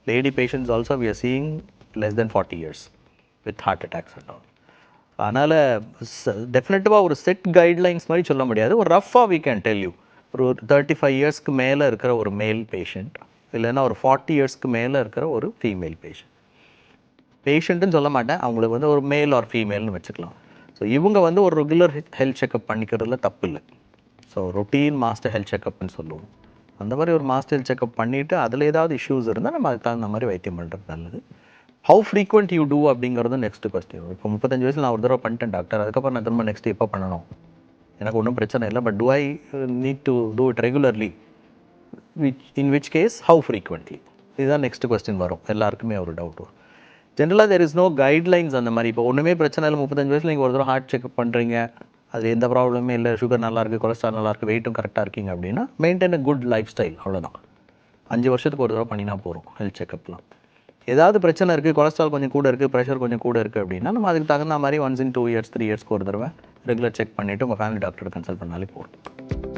Lady patients also we are seeing less than 40 years with heart attacks and all. அதனால் டெஃபினட்டிவாக ஒரு set guidelines மாதிரி சொல்ல முடியாது. ஒரு ரஃபாக we can tell you. ஒரு 35 இயர்ஸ்க்கு மேலே இருக்கிற ஒரு மேல் பேஷண்ட், இல்லைன்னா ஒரு 40 இயர்ஸ்க்கு மேலே இருக்கிற ஒரு ஃபீமேல் பேஷண்ட். பேஷண்ட்டுன்னு சொல்ல மாட்டேன், அவங்களுக்கு வந்து ஒரு மேல் ஆர் ஃபீமேல்னு வச்சுக்கலாம். ஸோ இவங்க வந்து ஒரு ரெகுலர் ஹெல்த் செக்அப் பண்ணிக்கிறதுல தப்பு இல்லை. ஸோ ரொட்டீன் மாஸ்டர் ஹெல்த் செக்அப்னு சொல்லுவோம். அந்த மாதிரி ஒரு மாஸ்டர் ஹெல்த் செக்அப் பண்ணிவிட்டு அதில் ஏதாவது இஷ்யூஸ் இருந்தால் நம்ம அதுக்கு தகுந்த மாதிரி வைத்தியம் பண்ணுறது நல்லது. ஹவு ஃப்ரீக்வெண்ட் யூ டூ அப்படிங்கிறது நெக்ஸ்ட் கொஸ்டின். இப்போ 35 வயசில் நான் ஒரு தடவை பண்ணிட்டேன் டாக்டர், அதுக்கப்புறம் நான் திரும்ப நெக்ஸ்ட் எப்போ பண்ணணும், எனக்கு ஒன்றும் பிரச்சனை இல்லை, but do I need to do it regularly, in which case how frequently, இதுதான் நெக்ஸ்ட் கொஸ்டின் வரும். எல்லாருக்குமே ஒரு டவுட் வரும். ஜென்ரலாக தெர் இஸ் நோ கைட்லைன்ஸ் அந்த மாதிரி. இப்போ ஒன்றுமே பிரச்சனை இல்லை, 35 வயசில் நீங்கள் ஒரு தடவை ஹார்ட் செக்அப் பண்ணுறீங்க, அது எந்த ப்ராப்ளமே இல்லை, சுகர் நல்லாயிருக்கு, கொலஸ்ட்ரால் நல்லாயிருக்கு, வெயிட்டும் கரெக்டாக இருக்கீங்க அப்படின்னா maintain a good life style, அவ்வளோதான். 5 வருஷத்துக்கு ஒரு தடவை பண்ணினா போகிறோம் ஹெல்த் செக்அப்லாம். ஏதாவது பிரச்சனை இருக்குது, கொலஸ்ட்ரால் கொஞ்சம் கூட இருக்குது, ப்ரெஷர் கொஞ்சம் கூட இருக்குது அப்படின்னா நம்ம அதுக்கு தகுந்த மாதிரி ஒன்ஸ் இன் 2 இயர்ஸ் 3 இயர்ஸ்க்கு ஒரு தடவை ரெகுலர் செக் பண்ணிவிட்டு உங்கள் ஃபேமிலி டாக்டரை கன்சல்ட் பண்ணாலே போதும்.